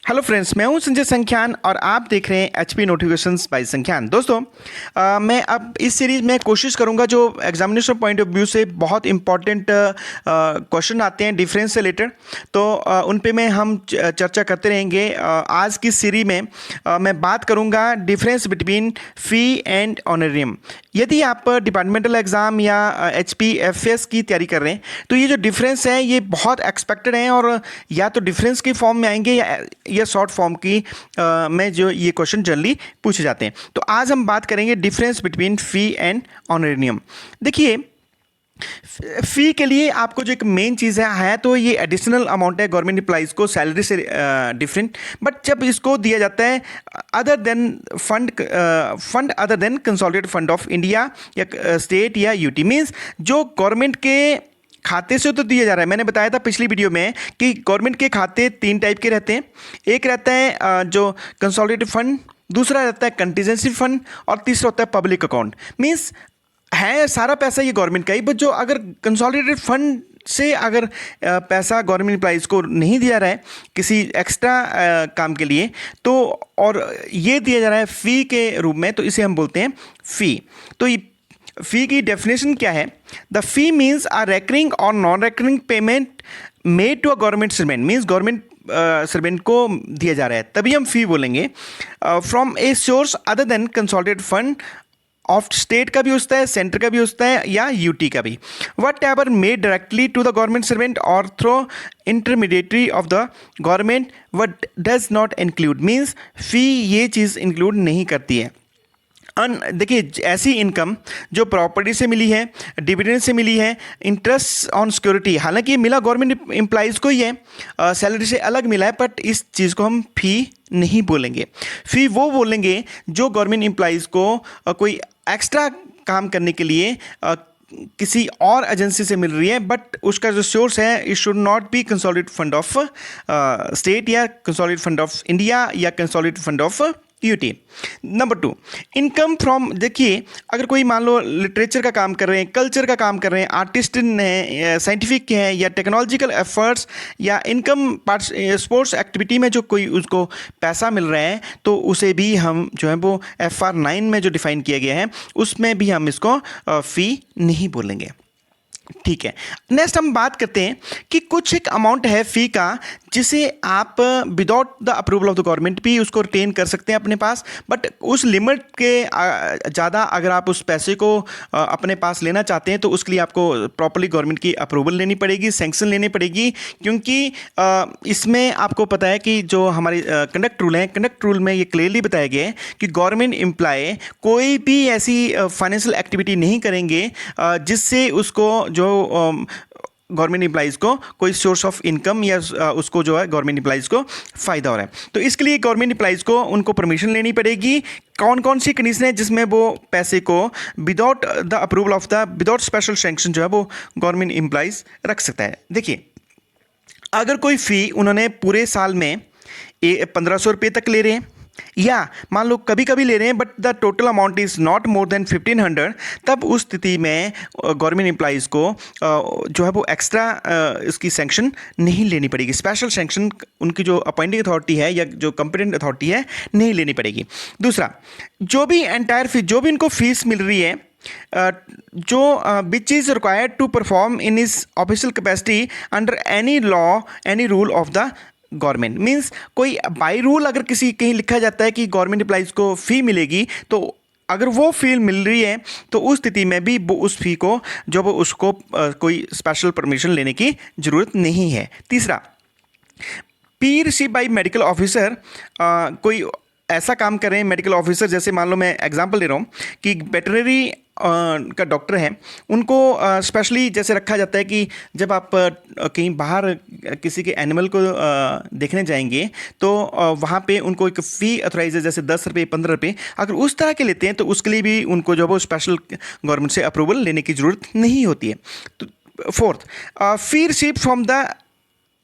Hello friends, मैं हूं संजय संख्यान और आप देख रहे हैं एचपी नोटिफिकेशंस बाय संख्यान। दोस्तों, मैं अब इस सीरीज़ में कोशिश करूंगा जो एग्जामिनेशन पॉइंट ऑफ व्यू से बहुत इंपॉर्टेंट क्वेश्चन आते हैं डिफरेंस से रिलेटेड, तो उन पे में हम चर्चा करते रहेंगे। आज की सीरीज में मैं बात करूंगा difference between fee and honorarium. यदि आप डिपार्टमेंटल एग्ज़ाम या HPFS की तैयारी कर रहे हैं तो ये जो डिफरेंस है ये बहुत एक्सपेक्टेड है, और या तो डिफरेंस की फॉर्म में आएंगे या शॉर्ट फॉर्म की में जो ये क्वेश्चन जनरली पूछे जाते हैं। तो आज हम बात करेंगे difference between fee and honorarium. देखिए, फ़ी के लिए आपको जो एक मेन चीज़ है तो ये एडिशनल अमाउंट है गवर्नमेंट एम्प्लॉइज़ को सैलरी से डिफरेंट, बट जब इसको दिया जाता है other than fund other than consolidated fund of India या स्टेट या यूटी, मीन्स जो गवर्नमेंट के खाते से तो दिया जा रहा है। मैंने बताया था पिछली वीडियो में कि गवर्नमेंट के खाते 3 टाइप के रहते हैं। एक रहता है जो कंसोलिडेटेड फंड, दूसरा रहता है कंटीजेंसी फंड, और तीसरा होता है पब्लिक अकाउंट। मीन्स है सारा पैसा ये गवर्नमेंट का ही, बट जो अगर कंसोलिडेटेड फंड से अगर पैसा गवर्नमेंट एम्प्लॉइज़ को नहीं दिया रहा है किसी एक्स्ट्रा काम के लिए, तो और ये दिया जा रहा है फ़ी के रूप में, तो इसे हम बोलते हैं फ़ी। तो फ़ी की डेफिनेशन क्या है? The fee means a recurring और non recurring payment made to a government servant, means government servant को दिया जा रहा है, तभी हम फ़ी बोलेंगे। From a source other than consolidated fund of state का भी होता है, सेंटर का भी होता है, या यूटी का भी। Whatever made directly to the government servant और through intermediary of the government what does not include, means fee ये चीज़ इंक्लूड नहीं करती है। देखिए, ऐसी इनकम जो प्रॉपर्टी से मिली है, डिविडेंड से मिली है, इंटरेस्ट ऑन सिक्योरिटी, हालांकि मिला गवर्नमेंट एम्प्लॉइज़ को ही है, सैलरी से अलग मिला है, बट इस चीज़ को हम फ़ी नहीं बोलेंगे। फ़ी वो बोलेंगे जो गवर्नमेंट एम्प्लॉइज़ को कोई एक्स्ट्रा काम करने के लिए किसी और एजेंसी से मिल रही है, बट उसका जो सोर्स है it should not B consolidated fund of state या कंसोलिडेटेड फंड ऑफ इंडिया या consolidated fund of UT. Number 2, income from, देखिए अगर कोई मान लो लिटरेचर का काम कर रहे हैं, कल्चर का काम कर रहे हैं, आर्टिस्ट हैं, साइंटिफिक हैं, या टेक्नोलॉजिकल एफर्ट्स, या इनकम पार्ट्स स्पोर्ट्स एक्टिविटी में जो कोई उसको पैसा मिल रहा है, तो उसे भी हम जो है वो FR9 में जो डिफाइन किया गया है उसमें भी हम इसको फ़ी नहीं बोलेंगे। ठीक है, नेक्स्ट हम बात करते हैं कि कुछ एक अमाउंट है फ़ी का जिसे आप without the approval of the government भी उसको रिटेन कर सकते हैं अपने पास, बट उस लिमिट के ज़्यादा अगर आप उस पैसे को अपने पास लेना चाहते हैं तो उसके लिए आपको प्रॉपर्ली गवर्नमेंट की अप्रूवल लेनी पड़ेगी, सैंक्शन लेनी पड़ेगी, क्योंकि इसमें आपको पता है कि जो हमारे कंडक्ट रूल हैं, कंडक्ट रूल में ये क्लियरली बताया गया है कि गवर्नमेंट एम्प्लॉय कोई भी ऐसी फाइनेंशियल एक्टिविटी नहीं करेंगे जिससे उसको जो गवर्नमेंट एम्प्लॉइज़ को कोई सोर्स ऑफ इनकम या उसको जो है गवर्नमेंट एम्प्लॉइज़ को फ़ायदा हो रहा है। तो इसके लिए गवर्नमेंट एम्प्लॉइज़ को उनको परमिशन लेनी पड़ेगी। कौन कौन सी कंडीशन है जिसमें वो पैसे को without the approval of the without special sanction जो है वो गवर्नमेंट एम्प्लॉइज़ रख सकता है। देखिए, अगर कोई फ़ी उन्होंने पूरे साल में 1500 रुपये तक ले रहे हैं, या मान लो कभी कभी ले रहे हैं but the total amount is not more than 1500, तब उस स्थिति में गवर्नमेंट एम्प्लॉइज़ को जो है वो एक्स्ट्रा इसकी सैंक्शन नहीं लेनी पड़ेगी। स्पेशल सैंक्शन उनकी जो अपॉइंटिंग अथॉरिटी है या जो कंपिटेंट अथॉरिटी है नहीं लेनी पड़ेगी। दूसरा, जो भी एंटायर फीस, जो भी इनको फीस मिल रही है, जो which is required to perform in is official capacity under any law any rule of the government, means कोई बाई रूल अगर किसी कहीं लिखा जाता है कि गवर्नमेंट एम्प्लॉइज़ को फ़ी मिलेगी, तो अगर वो फ़ी मिल रही है तो उस स्थिति में भी वो उस फ़ी को जो वो उसको कोई स्पेशल परमिशन लेने की ज़रूरत नहीं है। तीसरा, P receive by medical officer, कोई ऐसा काम कर रहे हैं मेडिकल ऑफिसर, जैसे मान लो मैं एग्जांपल दे रहा हूँ कि वेटरनरी का डॉक्टर हैं, उनको स्पेशली जैसे रखा जाता है कि जब आप कहीं बाहर किसी के एनिमल को देखने जाएंगे तो वहाँ पे उनको एक फ़ी अथोराइज है, जैसे 10 रुपये 15 रुपये, अगर उस तरह के लेते हैं तो उसके लिए भी उनको जो वो स्पेशल गवर्नमेंट से अप्रूवल लेने की ज़रूरत नहीं होती है। तो fourth, fee receive from the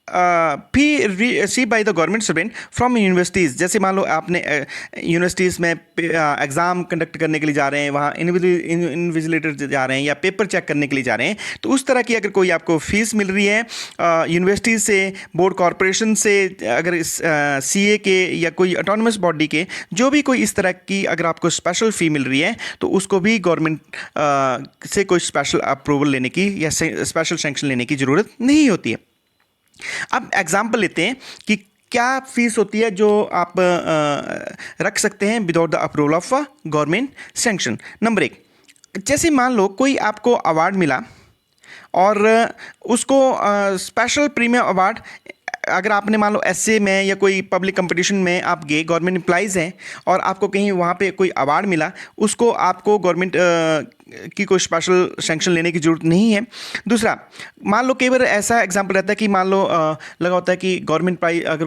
fee receive by the government servant from universities. जैसे मान लो आपने यूनिवर्सिटीज़ में एग्ज़ाम कंडक्ट करने के लिए जा रहे हैं, वहाँ इन्विजिलेटर जा रहे हैं या पेपर चेक करने के लिए जा रहे हैं, तो उस तरह की अगर कोई आपको फीस मिल रही है यूनिवर्सिटी से, बोर्ड कॉरपोरेशन से, अगर सीए के या कोई ऑटोनमस बॉडी के जो भी कोई इस तरह की अगर आपको स्पेशल फ़ी मिल रही है, तो उसको भी गवर्नमेंट से कोई स्पेशल अप्रूवल लेने की या स्पेशल सैंक्शन लेने की ज़रूरत नहीं होती है। अब एग्जाम्पल लेते हैं कि क्या फीस होती है जो आप रख सकते हैं without the approval of government sanction. Number 1, जैसे मान लो कोई आपको अवार्ड मिला और उसको स्पेशल प्रीमियम अवार्ड, अगर आपने मान लो एसए में या कोई पब्लिक कंपटीशन में आप गए, गवर्नमेंट एम्प्लॉइज़ हैं और आपको कहीं वहाँ पे कोई अवार्ड मिला, उसको आपको गवर्नमेंट की कोई स्पेशल सैंक्शन लेने की ज़रूरत नहीं है। दूसरा, मान लो कई बार ऐसा एग्जांपल रहता है कि मान लो लगा होता है कि गवर्नमेंट प्राइज, अगर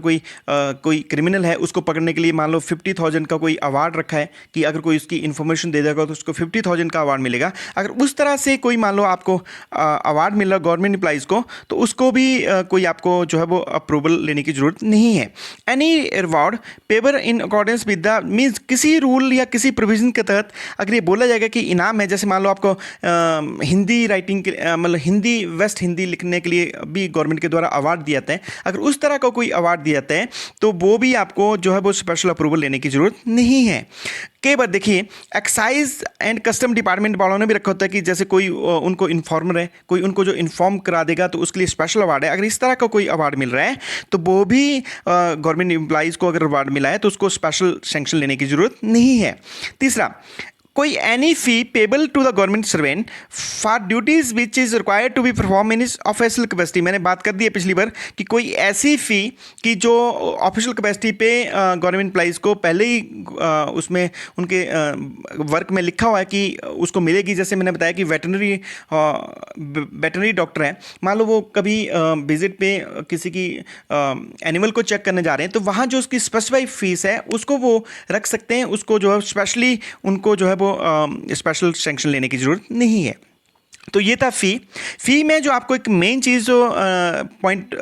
कोई क्रिमिनल है उसको पकड़ने के लिए मान लो 50,000 का कोई अवार्ड रखा है कि अगर कोई उसकी इन्फॉर्मेशन दे देगा तो उसको 50,000 का अवार्ड मिलेगा। अगर उस तरह से कोई मान लो आपको अवार्ड मिल रहा गवर्नमेंट एम्प्लॉइज़ को, तो उसको भी कोई आपको जो है वो अप्रूवल लेने की ज़रूरत नहीं है। Any reward payable in accordance with the means, किसी रूल या किसी प्रोविज़न के तहत अगर ये बोला जाएगा कि इनाम है, जैसे मान लो आपको हिंदी राइटिंग के मतलब हिंदी वेस्ट हिंदी लिखने के लिए भी गवर्नमेंट के द्वारा अवार्ड दिया जाता है, अगर उस तरह का कोई अवार्ड दिया जाता है तो वो भी आपको जो है वो स्पेशल अप्रूवल लेने की ज़रूरत नहीं है। कई बार देखिए एक्साइज एंड कस्टम डिपार्टमेंट वालों ने भी रखा होता है कि जैसे कोई उनको इन्फॉर्मर है, कोई उनको जो इन्फॉर्म करा देगा तो उसके लिए स्पेशल अवार्ड है। अगर इस तरह का कोई अवार्ड मिल रहा है तो वो भी गवर्नमेंट एम्प्लॉइज़ को अगर अवार्ड मिला है तो उसको स्पेशल सैंक्शन लेने की ज़रूरत नहीं है। तीसरा, कोई any fee payable to the government servant for duties which is required to be perform in is official capacity. मैंने बात कर दी है पिछली बार कि कोई ऐसी फ़ी कि जो ऑफिशियल कैपेसिटी पे गवर्नमेंट एम्प्लॉइज़ को पहले ही उसमें उनके वर्क में लिखा हुआ है कि उसको मिलेगी। जैसे मैंने बताया कि वेटनरी डॉक्टर है, मान लो वो कभी विजिट पे किसी की एनिमल को चेक करने जा रहे हैं, तो वहाँ जो उसकी स्पेसिफाइड फीस है उसको वो रख सकते हैं, उसको जो है स्पेशली उनको जो है स्पेशल सैंक्शन लेने की ज़रूरत नहीं है। तो ये था फ़ी में जो आपको एक मेन चीज़ जो पॉइंट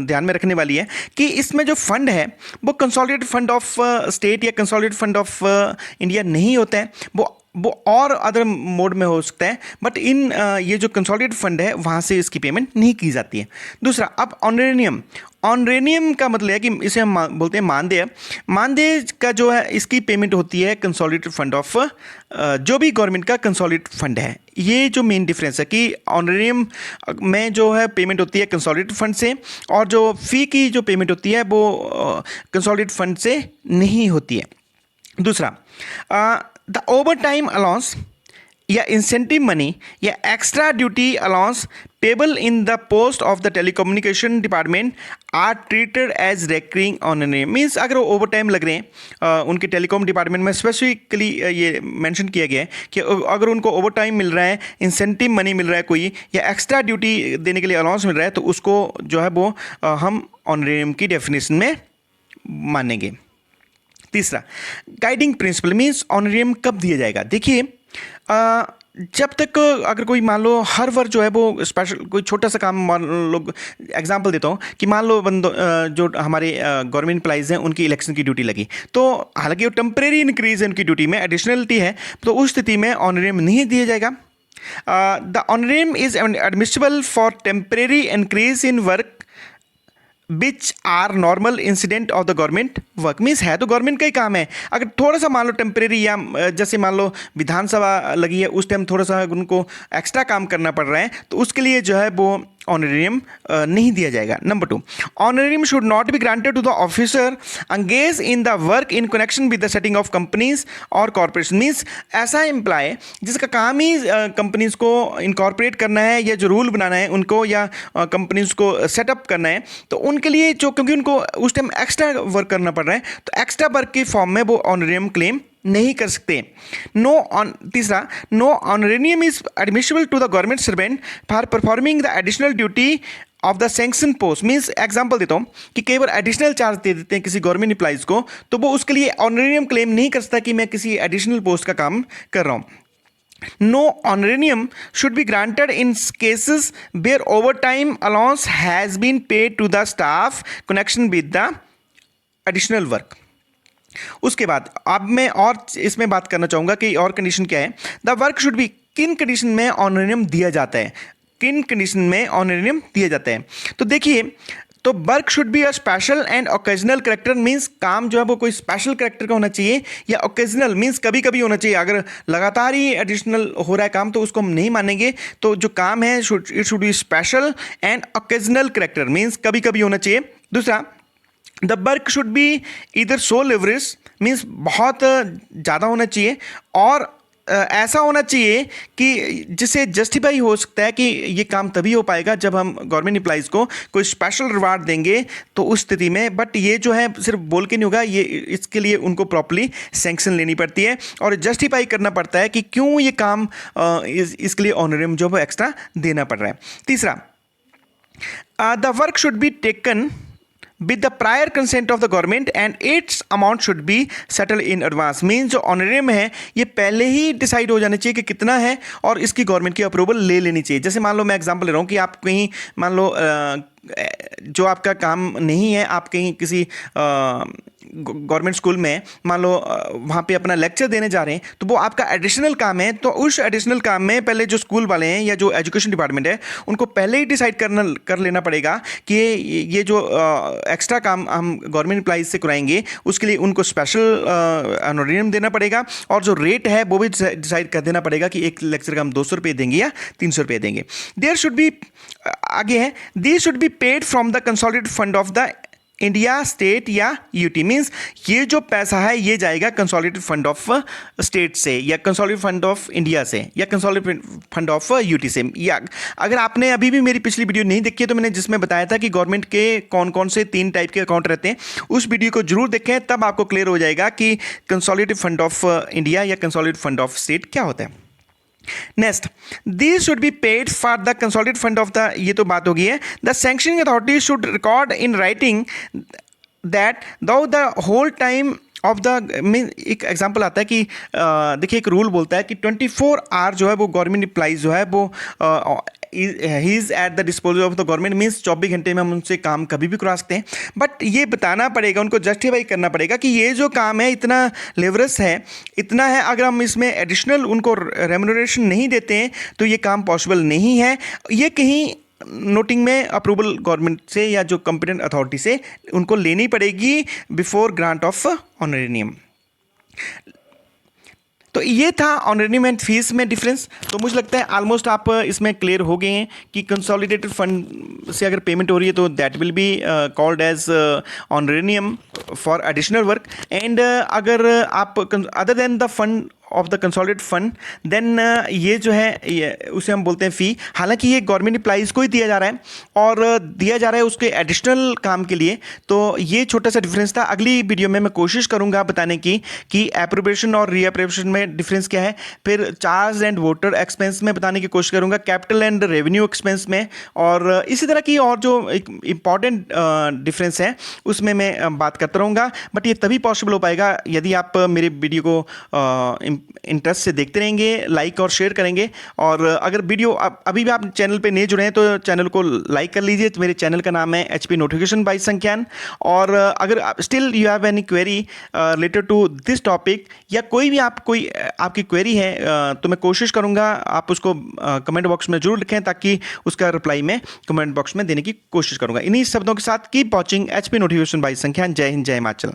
ध्यान में रखने वाली है कि इसमें जो फंड है वो कंसोलिडेटेड फंड ऑफ स्टेट या कंसोलिडेटेड फंड ऑफ इंडिया नहीं होता है, वो और अदर मोड में हो सकता है, बट इन ये जो कंसोलिडेटेड फंड है वहाँ से इसकी पेमेंट नहीं की जाती है। दूसरा, अब ऑनरेनियम का मतलब है कि इसे हम बोलते हैं मानदेय का जो है इसकी पेमेंट होती है कंसोलिडेटेड फंड ऑफ जो भी गवर्नमेंट का कंसोलिडेटेड फंड है। ये जो मेन डिफरेंस है कि ऑनरेनियम में जो है पेमेंट होती है कंसोलिडेटेड फंड से, और जो फ़ी की जो पेमेंट होती है वो कंसोलिडेटेड फंड से नहीं होती है। दूसरा, द ओवर टाइम अलाउंस या इंसेंटिव मनी या extra duty allowance payable in the post of the telecommunication department are treated as recurring honorarium. Means अगर वो ओवर टाइम लग रहे हैं उनके टेलीकॉम डिपार्टमेंट में, स्पेसिफिकली ये मेंशन किया गया है कि अगर उनको ओवर टाइम मिल रहा है, इंसेंटिव मनी मिल रहा है कोई, या एक्स्ट्रा ड्यूटी देने के लिए अलाउंस मिल रहा है, तो उसको जो है वो हम ऑनरेनियम की डेफिनेशन में मानेंगे। तीसरा, गाइडिंग प्रिंसिपल मीन्स ऑनरेनियम कब दिया जाएगा। देखिए जब तक अगर कोई मान लो हर वर्ष जो है वो स्पेशल कोई छोटा सा काम, मान लो एग्जांपल देता हूँ कि मान लो जो हमारे गवर्नमेंट एम्प्लॉइज़ हैं उनकी इलेक्शन की ड्यूटी लगी, तो हालांकि वो टेम्परेरी इंक्रीज है उनकी ड्यूटी में, एडिशनलिटी है, तो उस स्थिति में ऑनरेनियम नहीं दिया जाएगा। The honorarium is admissible for temporary increase in work which are normal incident of the government work. Means है तो गवर्नमेंट का ही काम है, अगर थोड़ा सा मान लो टेम्परेरी या जैसे मान लो विधानसभा लगी है उस टाइम थोड़ा सा उनको एक्स्ट्रा काम करना पड़ रहा है, तो उसके लिए जो है वो ऑनरेनियम नहीं दिया जाएगा। Number 2, honorarium should not be granted to the officer engage in the work in connection with the setting of companies और कॉर्पोरेशन। मीन्स ऐसा एम्प्लॉय जिसका काम ही कंपनीज को इनकॉर्पोरेट करना है या जो रूल बनाना है उनको, या कंपनीज को सेटअप करना है, तो उनके लिए जो, क्योंकि उनको उस टाइम एक्स्ट्रा वर्क करना पड़ रहा है, तो एक्स्ट्रा वर्क के फॉर्म में वो ऑनरेनियम क्लेम नहीं कर सकते। तीसरा, no honorarium is admissible to the government servant for performing the additional duty of the sanction post. Means example देता हूँ कि कई बार एडिशनल चार्ज दे देते हैं किसी गवर्नमेंट एम्प्लॉइज़ को, तो वो उसके लिए ऑनरेनियम क्लेम नहीं कर सकता कि मैं किसी एडिशनल पोस्ट का काम कर रहा हूँ। No honorarium should be granted in cases where overtime allowance has been paid to the staff connection with the additional work. उसके बाद अब मैं और इसमें बात करना चाहूँगा कि और कंडीशन क्या है। द वर्क शुड बी, किन कंडीशन में ऑनरेरियम दिया जाता है, किन कंडीशन में ऑनरेरियम दिया जाता है। तो देखिए, तो work should be a special and occasional character, means काम जो है वो कोई स्पेशल करेक्टर का होना चाहिए, या ओकेजनल मीन्स कभी कभी होना चाहिए। अगर लगातार ही एडिशनल हो रहा है काम तो उसको हम नहीं मानेंगे। तो जो काम है it should be special and occasional character, means कभी कभी होना चाहिए। दूसरा, द वर्क शुड बी इधर सो लेवरेज, मीन्स बहुत ज़्यादा होना चाहिए, और ऐसा होना चाहिए कि जिससे जस्टिफाई हो सकता है कि ये काम तभी हो पाएगा जब हम गवर्नमेंट एम्प्लॉइज़ को कोई स्पेशल रिवार्ड देंगे, तो उस स्थिति में। बट ये जो है सिर्फ बोल के नहीं होगा, ये इसके लिए उनको प्रॉपर्ली सैंक्शन लेनी पड़ती है और जस्टिफाई करना पड़ता है कि क्यों ये काम इसके लिए ऑनरेरियम जो है एक्स्ट्रा देना पड़ रहा है। तीसरा, the work should be taken with the prior consent of the government and its amount should be settled in advance, means जो ऑनरेरियम है ये पहले ही डिसाइड हो जाना चाहिए कि कितना है और इसकी गवर्नमेंट की अप्रूवल ले लेनी चाहिए। जैसे मान लो, मैं एग्जांपल ले रहा हूँ कि आप कहीं मान लो जो आपका काम नहीं है, आप कहीं किसी गवर्नमेंट स्कूल में मान लो वहाँ पे अपना लेक्चर देने जा रहे हैं, तो वो आपका एडिशनल काम है। तो उस एडिशनल काम में पहले जो स्कूल वाले हैं या जो एजुकेशन डिपार्टमेंट है उनको पहले ही डिसाइड कर लेना पड़ेगा कि ये जो एक्स्ट्रा काम हम गवर्नमेंट एम्प्लॉइज से कराएंगे उसके लिए उनको स्पेशल ऑनरेरियम देना पड़ेगा, और जो रेट है वो भी डिसाइड कर देना पड़ेगा कि एक लेक्चर का हम 200 रुपये देंगे या 300 रुपये देंगे। देयर शुड बी, आगे है, this should be paid from the consolidated fund of the India, state या यूटी, मीन्स ये जो पैसा है ये जाएगा कंसोलिडेटेड फंड ऑफ स्टेट से, या कंसोलिडेटेड फंड ऑफ इंडिया से, या कंसोलिडेटेड फंड ऑफ यूटी से। या अगर आपने अभी भी मेरी पिछली वीडियो नहीं देखी है तो मैंने जिसमें बताया था कि गवर्नमेंट के कौन कौन से 3 टाइप के अकाउंट रहते हैं, उस वीडियो को जरूर देखें, तब आपको क्लियर हो जाएगा कि कंसोलिडेटेड फंड ऑफ इंडिया या कंसोलिडेटेड फंड ऑफ स्टेट क्या होता है। Next, this should be paid for the consolidated fund of the, ये तो बात हो गई है। The sanctioning authority should record in writing that though the whole time of the, mean एक एग्जांपल आता है कि देखिए एक रूल बोलता है कि 24 आवर जो है वो गवर्नमेंट एम्प्लॉइज जो है वो he is at the disposal of the government, means 24 घंटे में हम उनसे काम कभी भी करा सकते हैं। बट ये बताना पड़ेगा, उनको जस्टिफाई करना पड़ेगा कि ये जो काम है इतना लेवरस है, इतना है, अगर हम इसमें एडिशनल उनको रेम्यूनरेशन नहीं देते हैं तो ये काम पॉसिबल नहीं है। ये कहीं नोटिंग में अप्रूवल गवर्नमेंट से या जो कॉम्पिटेंट अथॉरिटी से उनको लेनी पड़ेगी बिफोर ग्रांट ऑफ ऑनरेरियम। तो ये था ऑनरेरियम एंड फीस में डिफरेंस। तो मुझे लगता है ऑलमोस्ट आप इसमें क्लियर हो गए हैं कि कंसोलिडेटेड फंड से अगर पेमेंट हो रही है तो that will be called as honorarium for additional work, and अगर आप other than the fund of the consolidated fund then ये जो है उसे हम बोलते हैं फ़ी। हालांकि ये गवर्नमेंट एम्प्लॉइज़ को ही दिया जा रहा है और दिया जा रहा है उसके एडिशनल काम के लिए। तो ये छोटा सा डिफरेंस था। अगली वीडियो में मैं कोशिश करूंगा बताने की कि एप्रोप्रिएशन और रीएप्रोप्रिएशन में डिफरेंस क्या है, फिर चार्ज एंड वोटर एक्सपेंस में बताने की कोशिश करूंगा, कैपिटल एंड रेवेन्यू एक्सपेंस में, और इसी तरह की और जो एक इम्पॉर्टेंट डिफरेंस है उसमें मैं बात करता रहूँगा। बट ये तभी पॉसिबल हो पाएगा यदि आप मेरे वीडियो को इंटरेस्ट से देखते रहेंगे, लाइक और शेयर करेंगे। और अगर वीडियो अभी भी आप चैनल पे नए जुड़े हैं तो चैनल को लाइक कर लीजिए। मेरे चैनल का नाम है एचपी नोटिफिकेशन बाय संख्यान। और अगर still you have any query related to this topic या कोई भी आपकी क्वेरी है तो मैं कोशिश करूंगा आप उसको कमेंट बॉक्स में जरूर लिखें, ताकि उसका रिप्लाई मैं कमेंट बॉक्स में देने की कोशिश करूंगा। इन्हीं शब्दों के साथ keep watching HP notification by संख्यान। जय हिंद, जय हिमाचल।